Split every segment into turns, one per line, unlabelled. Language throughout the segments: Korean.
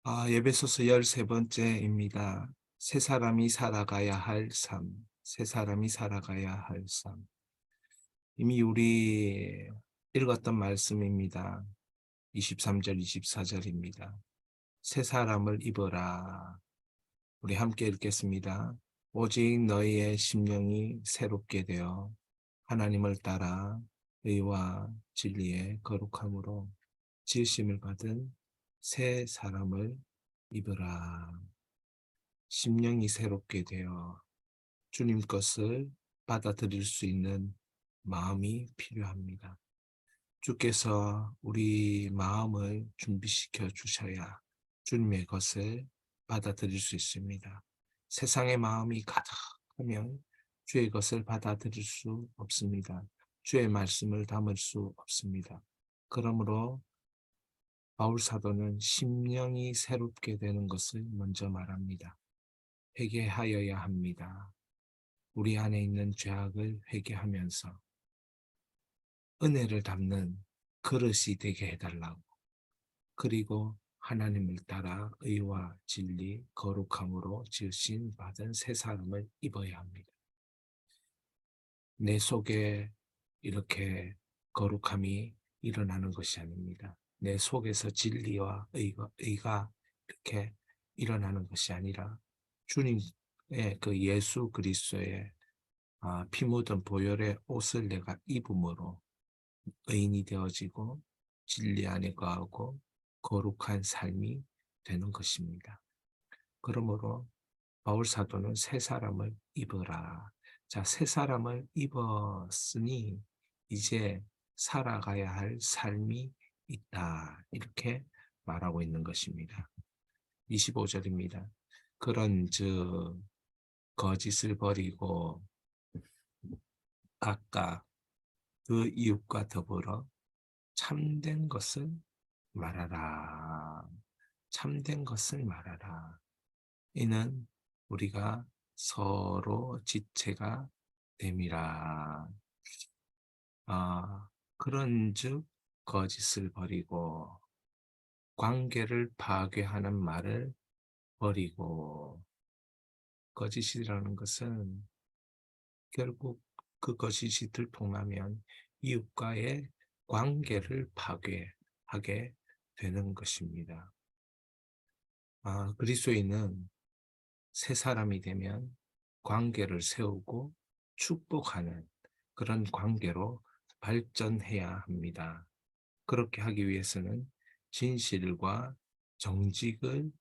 에베소서 13번째입니다. 새 사람이 살아가야 할 삶, 새 사람이 살아가야 할 삶. 이미 우리 읽었던 말씀입니다. 23절, 24절입니다. 새 사람을 입어라. 우리 함께 읽겠습니다. 오직 너희의 심령이 새롭게 되어 하나님을 따라 의와 진리의 거룩함으로 지으심을 받은 새 사람을 입으라. 심령이 새롭게 되어 주님 것을 받아들일 수 있는 마음이 필요합니다. 주께서 우리 마음을 준비시켜 주셔야 주님의 것을 받아들일 수 있습니다. 세상의 마음이 가득하면 주의 것을 받아들일 수 없습니다. 주의 말씀을 담을 수 없습니다. 그러므로 바울 사도는 심령이 새롭게 되는 것을 먼저 말합니다. 회개하여야 합니다. 우리 안에 있는 죄악을 회개하면서 은혜를 담는 그릇이 되게 해달라고. 그리고 하나님을 따라 의와 진리, 거룩함으로 지으신 받은 새 사람을 입어야 합니다. 내 속에 이렇게 거룩함이 일어나는 것이 아닙니다. 내 속에서 진리와 의가 이렇게 일어나는 것이 아니라 주님의 그 예수 그리스도의 피 묻은 보혈의 옷을 내가 입음으로 의인이 되어지고 진리 안에 거하고 거룩한 삶이 되는 것입니다. 그러므로 바울 사도는 새 사람을 입어라. 자, 새 사람을 입었으니 이제 살아가야 할 삶이 있다. 이렇게 말하고 있는 것입니다. 25절입니다. 그런즉 거짓을 버리고 각각 그 이웃과 더불어 참된 것을 말하라. 참된 것을 말하라. 이는 우리가 서로 지체가 됨이라. 그런즉 거짓을 버리고 관계를 파괴하는 말을 버리고. 거짓이라는 것은 결국 그 거짓이 들통나면 이웃과의 관계를 파괴하게 되는 것입니다. 그리스도인은 새 사람이 되면 관계를 세우고 축복하는 그런 관계로 발전해야 합니다. 그렇게 하기 위해서는 진실과 정직을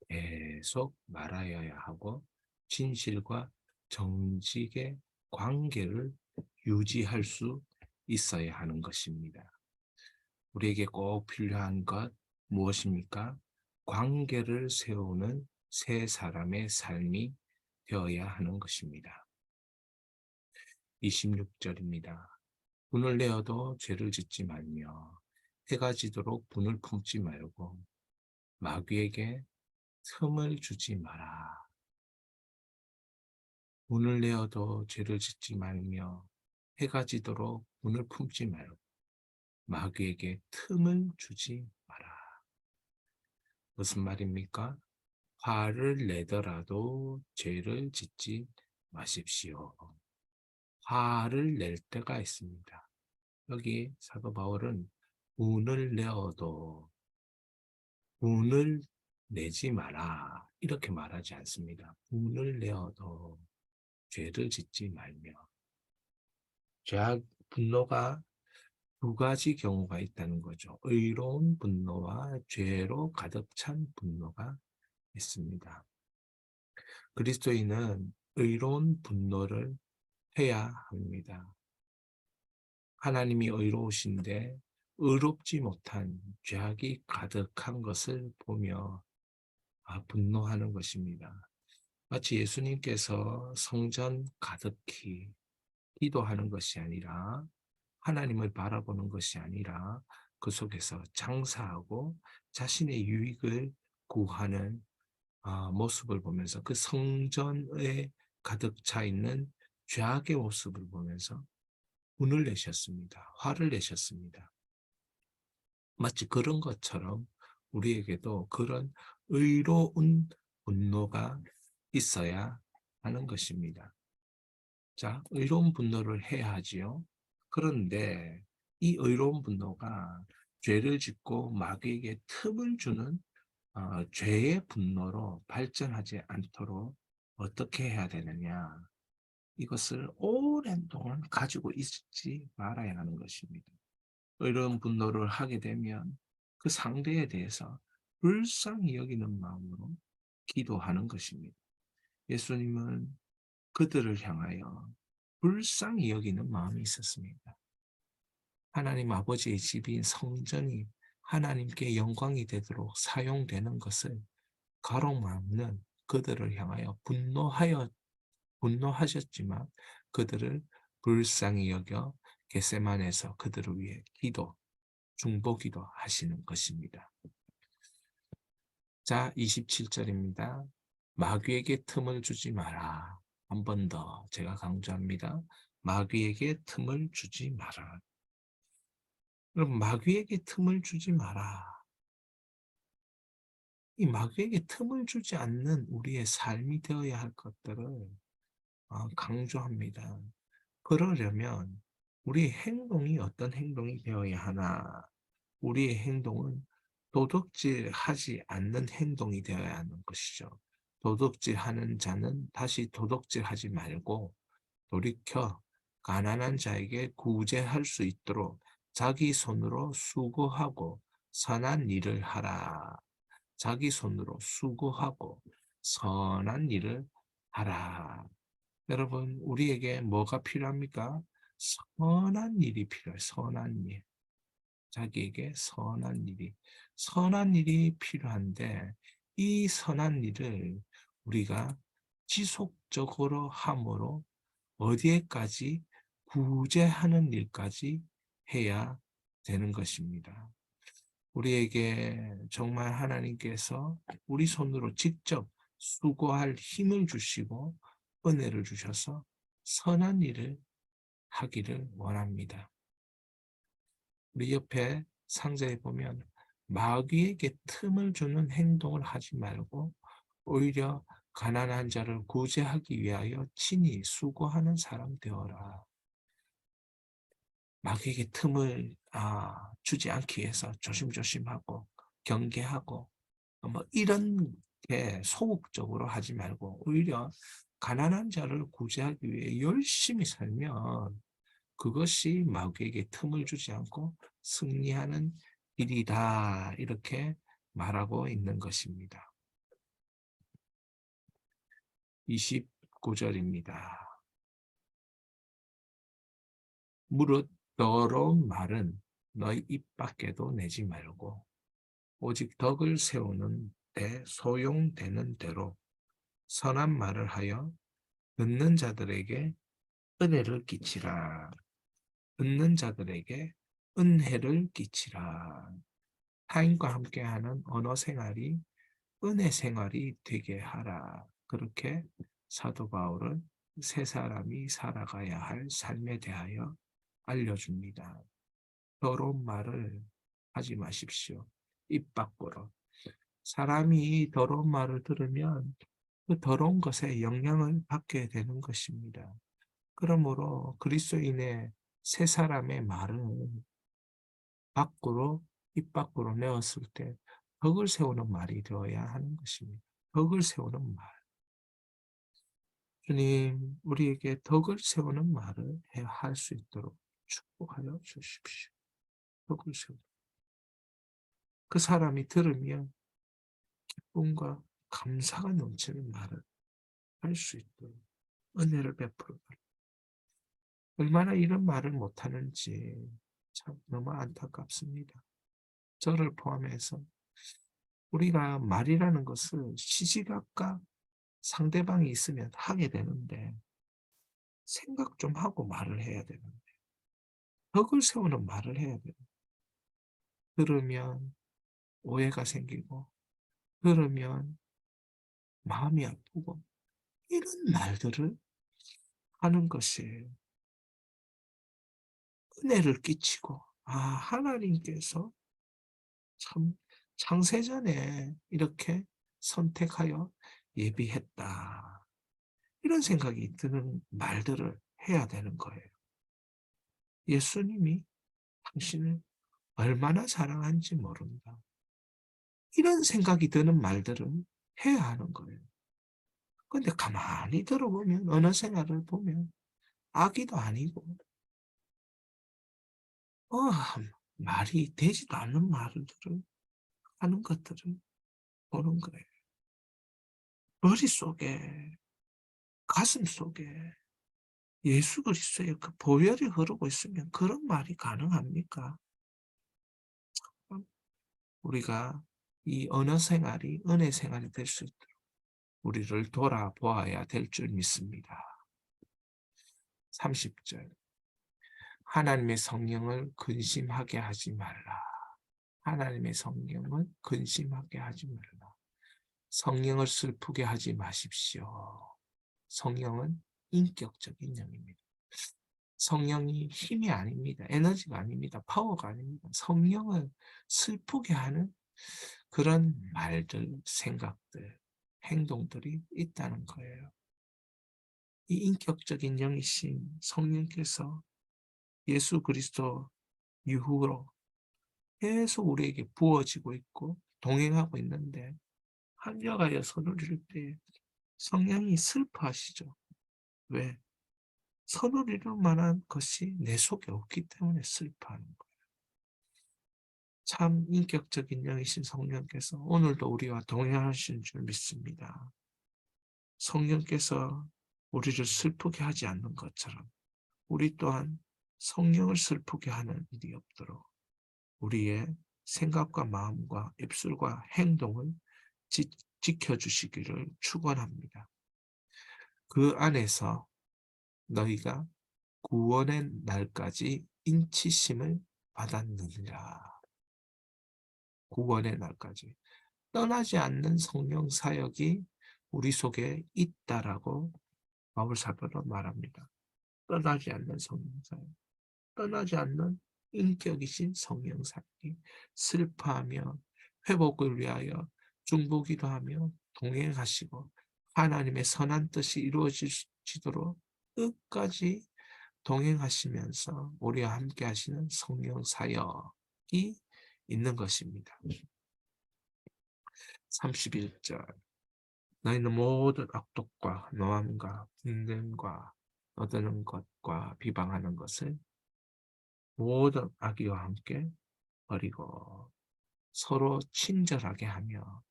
계속 말하여야 하고 진실과 정직의 관계를 유지할 수 있어야 하는 것입니다. 우리에게 꼭 필요한 것 무엇입니까? 관계를 세우는 새 사람의 삶이 되어야 하는 것입니다. 26절입니다. 분을 내어도 죄를 짓지 말며 해가 지도록 분을 품지 말고 마귀에게 틈을 주지 마라. 분을 내어도 죄를 짓지 말며 해가 지도록 분을 품지 말고 마귀에게 틈을 주지 마라. 무슨 말입니까? 화를 내더라도 죄를 짓지 마십시오. 화를 낼 때가 있습니다. 여기 사도 바울은 분을 내어도 분을 내지 마라 이렇게 말하지 않습니다. 분을 내어도 죄를 짓지 말며. 죄악 분노가 두 가지 경우가 있다는 거죠. 의로운 분노와 죄로 가득 찬 분노가 있습니다. 그리스도인은 의로운 분노를 해야 합니다. 하나님이 의로우신데 의롭지 못한 죄악이 가득한 것을 보며 분노하는 것입니다. 마치 예수님께서 성전 가득히 기도하는 것이 아니라 하나님을 바라보는 것이 아니라 그 속에서 장사하고 자신의 유익을 구하는 모습을 보면서 그 성전에 가득 차 있는 죄악의 모습을 보면서 분을 내셨습니다. 화를 내셨습니다. 마치 그런 것처럼 우리에게도 그런 의로운 분노가 있어야 하는 것입니다. 자, 의로운 분노를 해야 하지요. 그런데 이 의로운 분노가 죄를 짓고 마귀에게 틈을 주는 죄의 분노로 발전하지 않도록 어떻게 해야 되느냐. 이것을 오랜 동안 가지고 있지 말아야 하는 것입니다. 의로운 분노를 하게 되면 그 상대에 대해서 불쌍히 여기는 마음으로 기도하는 것입니다. 예수님은 그들을 향하여 불쌍히 여기는 마음이 있었습니다. 하나님 아버지의 집인 성전이 하나님께 영광이 되도록 사용되는 것을 가로막는 그들을 향하여 분노하셨지만 그들을 불쌍히 여겨 겟세마네에서 그들을 위해 중보기도 하시는 것입니다. 자, 27절입니다. 마귀에게 틈을 주지 마라. 한 번 더 제가 강조합니다. 마귀에게 틈을 주지 마라. 그럼 마귀에게 틈을 주지 마라. 이 마귀에게 틈을 주지 않는 우리의 삶이 되어야 할 것들을 강조합니다. 그러려면 우리의 행동이 어떤 행동이 되어야 하나? 우리의 행동은 도둑질하지 않는 행동이 되어야 하는 것이죠. 도둑질하는 자는 다시 도둑질하지 말고 돌이켜 가난한 자에게 구제할 수 있도록 자기 손으로 수고하고 선한 일을 하라. 자기 손으로 수고하고 선한 일을 하라. 여러분, 우리에게 뭐가 필요합니까? 선한 일이 필요해요. 선한 일. 자기에게 선한 일이 필요한데 이 선한 일을 우리가 지속적으로 함으로 어디에까지 구제하는 일까지 해야 되는 것입니다. 우리에게 정말 하나님께서 우리 손으로 직접 수고할 힘을 주시고 은혜를 주셔서 선한 일을 하기를 원합니다. 우리 옆에 상자에 보면 마귀에게 틈을 주는 행동을 하지 말고 오히려 가난한 자를 구제하기 위하여 친히 수고하는 사람 되어라. 마귀에게 틈을 주지 않기 위해서 조심조심하고 경계하고 뭐 이런 게 소극적으로 하지 말고 오히려 가난한 자를 구제하기 위해 열심히 살면 그것이 마귀에게 틈을 주지 않고 승리하는 일이다. 이렇게 말하고 있는 것입니다. 29절입니다. 무릇 더러운 말은 너희 입 밖에도 내지 말고 오직 덕을 세우는 데 소용되는 대로 선한 말을 하여 듣는 자들에게 은혜를 끼치라. 듣는 자들에게 은혜를 끼치라. 타인과 함께하는 언어 생활이 은혜 생활이 되게 하라. 그렇게 사도 바울은 세 사람이 살아가야 할 삶에 대하여 알려줍니다. 더러운 말을 하지 마십시오. 입 밖으로. 사람이 더러운 말을 들으면 그 더러운 것에 영향을 받게 되는 것입니다. 그러므로 그리스도인의 세 사람의 말은 밖으로, 입 밖으로 내었을 때 덕을 세우는 말이 되어야 하는 것입니다. 덕을 세우는 말. 주님, 우리에게 덕을 세우는 말을 할 수 있도록 축복하여 주십시오. 덕을 세우는. 그 사람이 들으면 기쁨과 감사가 넘치는 말을 할 수 있도록 은혜를 베풀어 달라. 얼마나 이런 말을 못하는지 참 너무 안타깝습니다. 저를 포함해서 우리가 말이라는 것을 시시각각 상대방이 있으면 하게 되는데 생각 좀 하고 말을 해야 되는데 덕을 세우는 말을 해야 돼요. 들으면 오해가 생기고 들으면 마음이 아프고 이런 말들을 하는 것이 은혜를 끼치고 하나님께서 참 창세전에 이렇게 선택하여 예비했다. 이런 생각이 드는 말들을 해야 되는 거예요. 예수님이 당신을 얼마나 사랑한지 모른다. 이런 생각이 드는 말들은 해야 하는 거예요. 근데 가만히 들어보면 언어 생활을 보면 아기도 아니고 어, 말이 되지도 않는 말들을 하는 것들을 보는 거예요. 머릿속에 가슴속에 예수 그리스도의 그 보혈이 흐르고 있으면 그런 말이 가능합니까? 우리가 이 언어 생활이 은혜 생활이 될 수 있도록 우리를 돌아보아야 될 줄 믿습니다. 30절 하나님의 성령을 근심하게 하지 말라. 하나님의 성령을 근심하게 하지 말라. 성령을 슬프게 하지 마십시오. 성령은 인격적인 영입니다. 성령이 힘이 아닙니다. 에너지가 아닙니다. 파워가 아닙니다. 성령을 슬프게 하는 그런 말들, 생각들, 행동들이 있다는 거예요. 이 인격적인 영이신 성령께서 예수 그리스도 이후로 계속 우리에게 부어지고 있고 동행하고 있는데 한여가여 선우릴 때 성령이 슬퍼하시죠. 왜? 선우릴 만한 것이 내 속에 없기 때문에 슬퍼하는 거예요. 참 인격적인 영이신 성령께서 오늘도 우리와 동행하시는 줄 믿습니다. 성령께서 우리를 슬프게 하지 않는 것처럼 우리 또한 성령을 슬프게 하는 일이 없도록 우리의 생각과 마음과 입술과 행동을 지켜주시기를 축원합니다. 그 안에서 너희가 구원의 날까지 인치심을 받았느니라. 구원의 날까지. 떠나지 않는 성령 사역이 우리 속에 있다라고 바울사도는 말합니다. 떠나지 않는 성령 사역. 떠나지 않는 인격이신 성령 사역이 슬퍼하며 회복을 위하여 중보기도 하며 동행하시고 하나님의 선한 뜻이 이루어지도록 끝까지 동행하시면서 우리와 함께 하시는 성령 사역이 있는 것입니다. 31절 너희는 모든 악독과 노함과 분냄과 얻는 것과 비방하는 것을 모든 악의와 함께 버리고 서로 친절하게 하며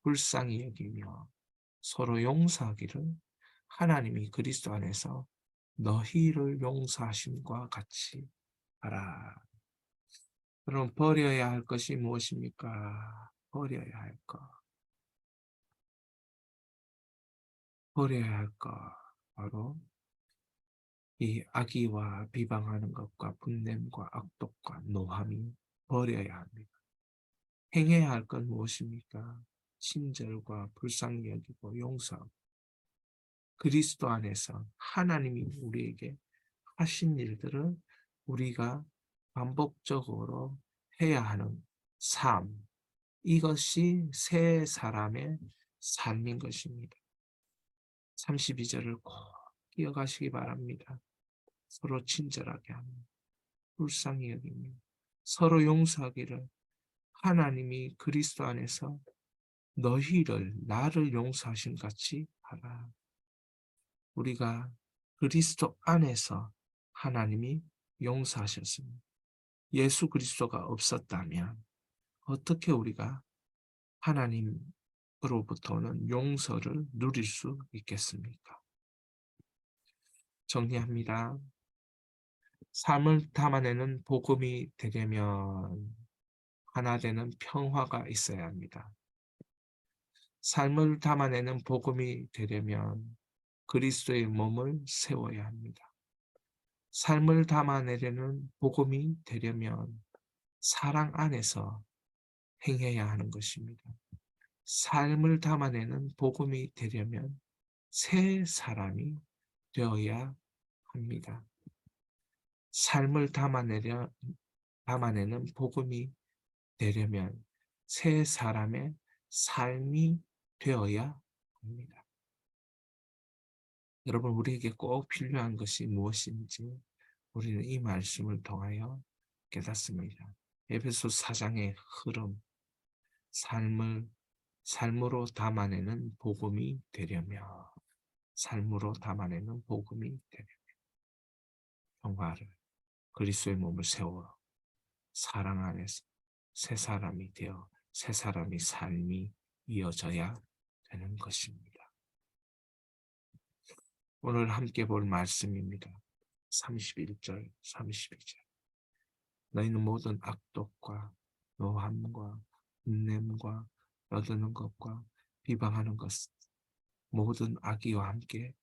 불쌍히 여기며 서로 용서하기를 하나님이 그리스도 안에서 너희를 용서하심과 같이 하라. 그럼 버려야 할 것이 무엇입니까? 버려야 할 것. 버려야 할 것. 바로 이 악의와 비방하는 것과 분냄과 악독과 노함이 버려야 합니다. 행해야 할 건 무엇입니까? 친절과 불쌍히 여기고 용서하고 그리스도 안에서 하나님이 우리에게 하신 일들을 우리가 반복적으로 해야 하는 삶. 이것이 새 사람의 삶인 것입니다. 32절을 꼭 기억하시기 바랍니다. 서로 친절하게 하며 불쌍히 여기며 서로 용서하기를 하나님이 그리스도 안에서 너희를 나를 용서하신 같이 하라. 우리가 그리스도 안에서 하나님이 용서하셨습니다. 예수 그리스도가 없었다면 어떻게 우리가 하나님으로부터는 용서를 누릴 수 있겠습니까? 정리합니다. 삶을 담아내는 복음이 되려면 하나 되는 평화가 있어야 합니다. 삶을 담아내는 복음이 되려면 그리스도의 몸을 세워야 합니다. 삶을 담아내려는 복음이 되려면 사랑 안에서 행해야 하는 것입니다. 삶을 담아내는 복음이 되려면 새 사람이 되어야 합니다. 삶을 담아내는 복음이 되려면 새 사람의 삶이 되어야 합니다. 여러분, 우리에게 꼭 필요한 것이 무엇인지 우리는 이 말씀을 통하여 깨닫습니다. 에베소 4장의 흐름, 삶을 삶으로 담아내는 복음이 되려며, 삶으로 담아내는 복음이 되려며 평화를, 그리스도의 몸을 세워 사랑 안에서 새 사람이 되어 새 사람의 삶이 이어져야 되는 것입니다. 오늘 함께 볼 말씀입니다. 31절, 32절. 너희는 모든 악독과 노함과 분냄과 떠드는 것과 비방하는 것, 모든 악의와 함께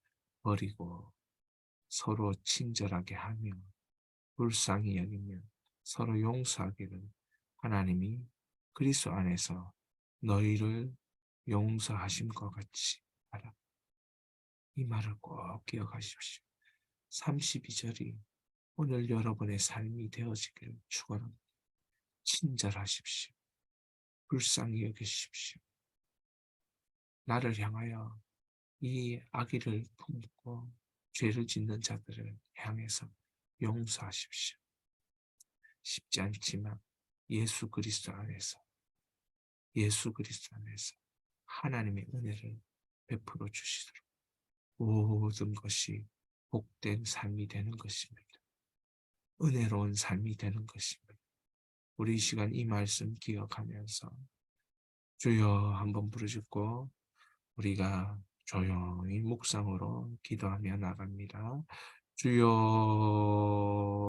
버리고 서로 친절하게 하며 불쌍히 여기며 서로 용서하기를 하나님이 그리스도 안에서 너희를 용서하심과 같이 하라. 이 말을 꼭 기억하십시오. 32절이 오늘 여러분의 삶이 되어지기를 축원합니다. 친절하십시오. 불쌍히 여기십시오. 나를 향하여 이 악의를 품고 죄를 짓는 자들을 향해서 용서하십시오. 쉽지 않지만 예수 그리스도 안에서 하나님의 은혜를 베풀어 주시도록 모든 것이 복된 삶이 되는 것입니다. 은혜로운 삶이 되는 것입니다. 우리 이 시간 이 말씀 기억하면서 주여 한번 부르짖고 우리가 조용히 묵상으로 기도하며 나갑니다. 주여.